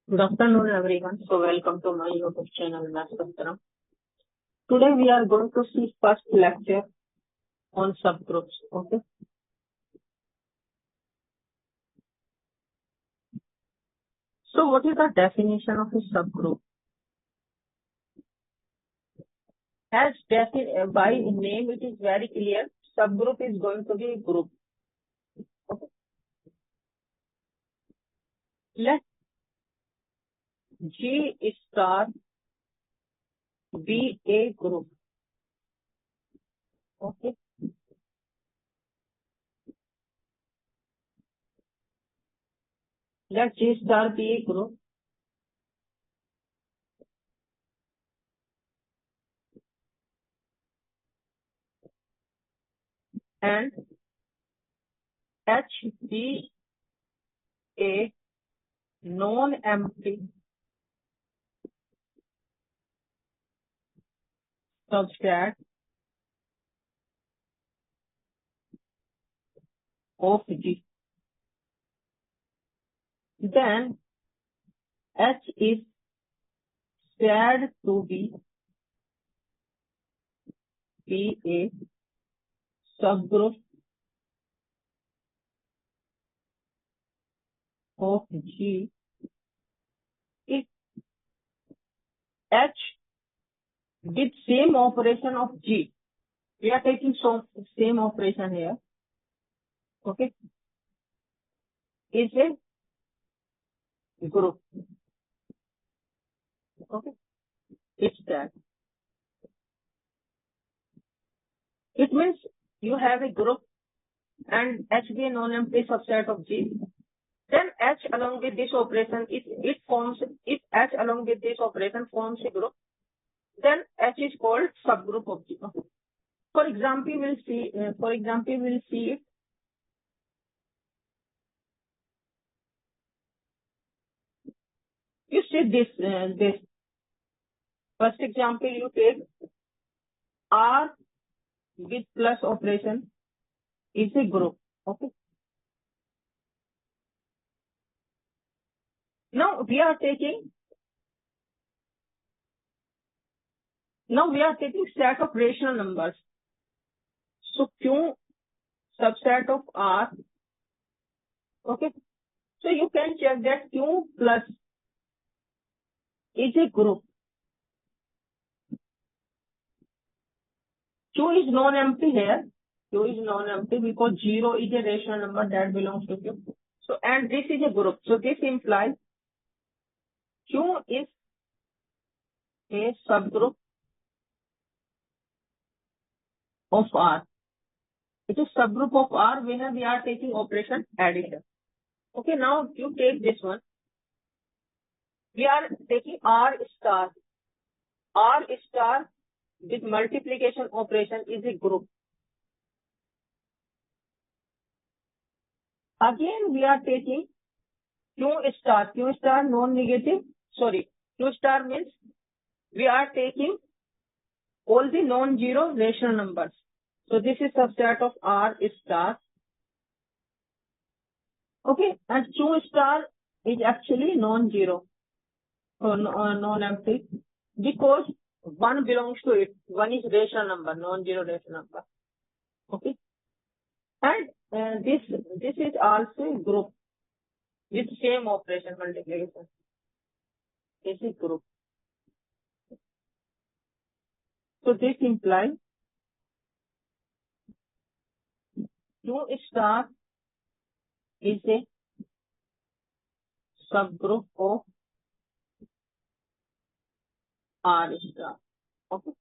Good afternoon, everyone. So welcome to my YouTube channel, Maths. Today we are going to see first lecture on subgroups. Okay. So what is the definition of a subgroup? As by name, it is very clear. Subgroup is going to be a group. Okay. Let G star be a group. Okay. Let G star be a group. And H be a non-empty subset of G. Then H is said to be a subgroup of G if H with same operation of G. We are taking same operation here. Okay. Is a group. Okay. It's that. It means you have a group and H be a non-empty subset of G. Then H along with this operation, if H along with this operation forms a group, then H is called subgroup of G. Okay. For example, we'll see it. You see this. First example, you take R with plus operation is a group. Okay. Now we are taking set of rational numbers. So Q subset of R. Okay. So you can check that Q plus is a group. Q is non-empty here. Q is non-empty because 0 is a rational number that belongs to Q. So and this is a group. So this implies Q is a subgroup of R. It is subgroup of R when we are taking operation addition. Okay, now you take this one. We are taking R star. R star with multiplication operation is a group. Again, we are taking Q star non-negative. Sorry, Q star means we are taking all the non-zero rational numbers. So this is subset of R star. Okay, and Q star is actually non-zero or non-empty because 1 belongs to it. 1 is rational number, non-zero rational number. Okay, and this is also a group with same operation multiplication. This is group. So this implies Q star is a subgroup of R star. Okay.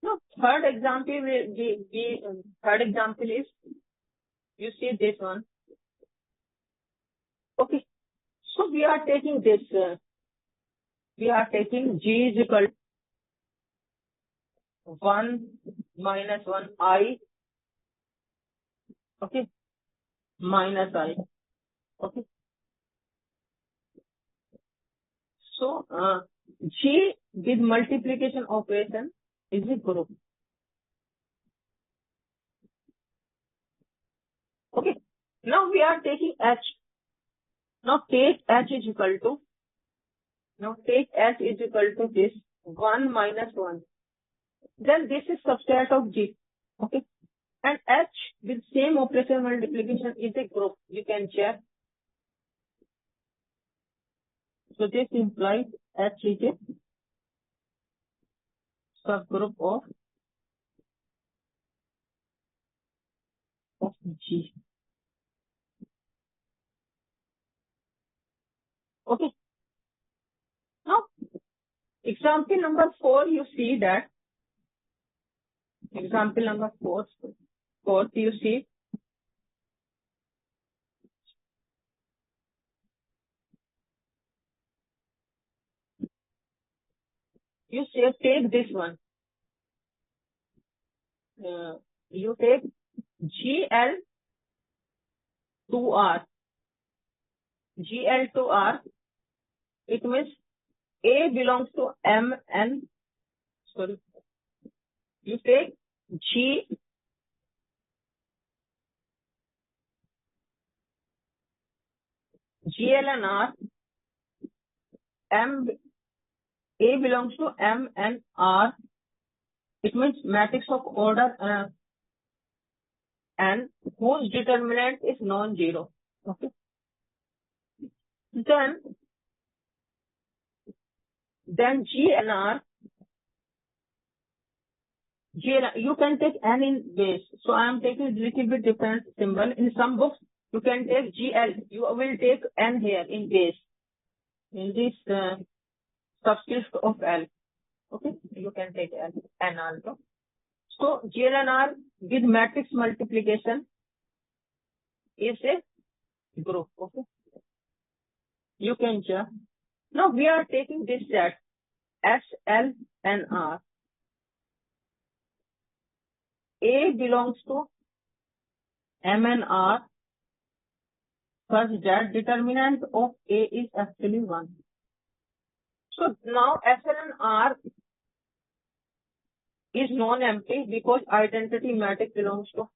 Now third example is you see this one. Okay. So we are taking this. We are taking G is equal to 1 minus 1 I. Okay. Minus I. Okay. So G with multiplication operation is a group. Okay. Now we are taking H. Now take H is equal to, this 1 minus 1. Then this is subset of G. Okay. And H with same operation multiplication is a group. You can check. So this implies H is a subgroup of G. Okay. Now, example number 4, you see that. Example number 4, you see. You say, take this one. You take GL to R. GL to R. It means A belongs to M and, sorry, you take GL and R. A belongs to M and R. It means matrix of order and whose determinant is non-zero. Okay. Then G and R. You can take N in base. So I am taking a little bit different symbol. In some books, you can take GL. You will take N here in base. In this subscript of L. Okay. You can take N also. So GL and R with matrix multiplication is a group. Okay. You can check. Now we are taking this set S, L, and R. A belongs to M and R such that determinant of A is actually 1. So now S, L, and R is non-empty because identity matrix belongs to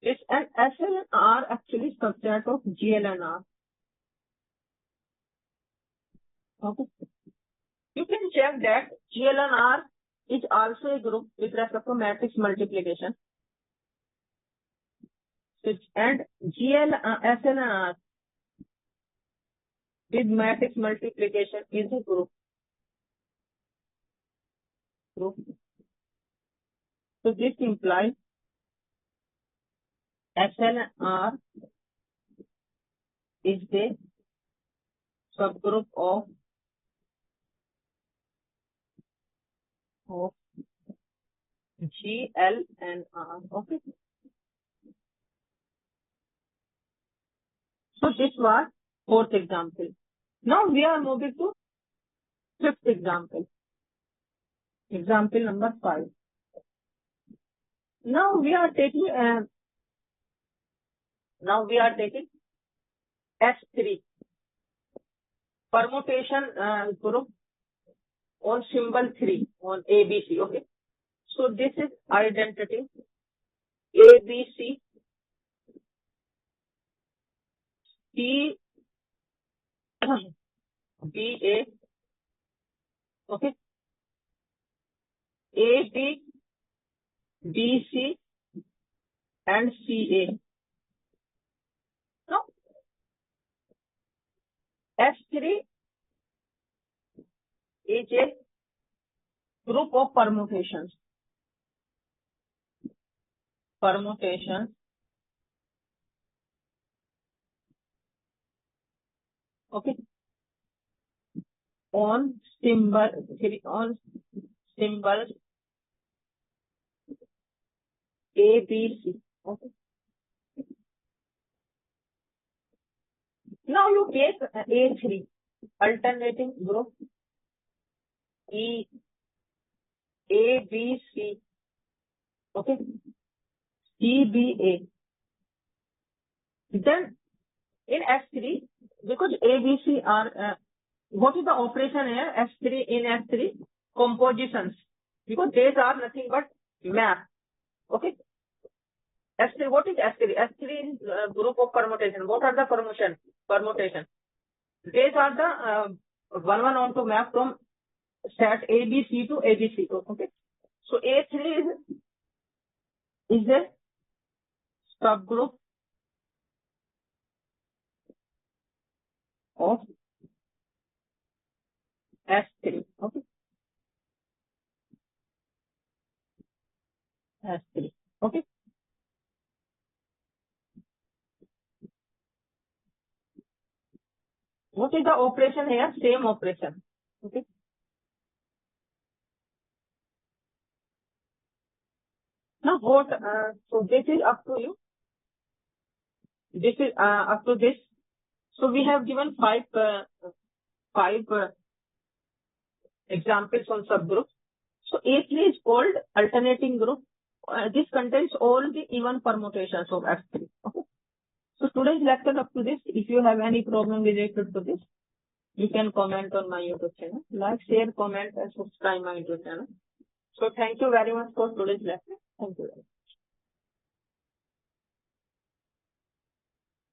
this, and S, L, and R actually subset of GL and R. Okay. You can check that GL and R is also a group with respect to matrix multiplication. And GL, S, L, and R with matrix multiplication is a group. So this implies S, L, and R is the subgroup of G, L, and R. Okay. So this was 4th example. Now we are moving to 5th example. Example number 5. Now we are taking S3 permutation group on symbol 3 on ABC. Okay. So this is identity ABC T BA. Okay. AB BC and CA. Now S3 is a group of permutations. Okay. On symbol ABC. Okay. Now you take A3 alternating group E A B C. Okay. CBA. Then in S3, because ABC are what is the operation here? S3 in S3 compositions, because these are nothing but map. Okay. S3, what is S3? S3 is group of permutation. What are the permutation? These are the one onto map from set ABC to ABC. Okay. So A3 is a subgroup of S3. Okay. S3. Okay. What is the operation here? Same operation. Okay. Now what? So this is up to you. This is up to this. So we have given five examples on subgroups. So A3 is called alternating group. This contains all the even permutations of S3. Okay. So today's lecture up to this. If you have any problem related to this, you can comment on my YouTube channel. Like, share, comment, and subscribe my YouTube channel. So thank you very much for today's lecture. Thank you.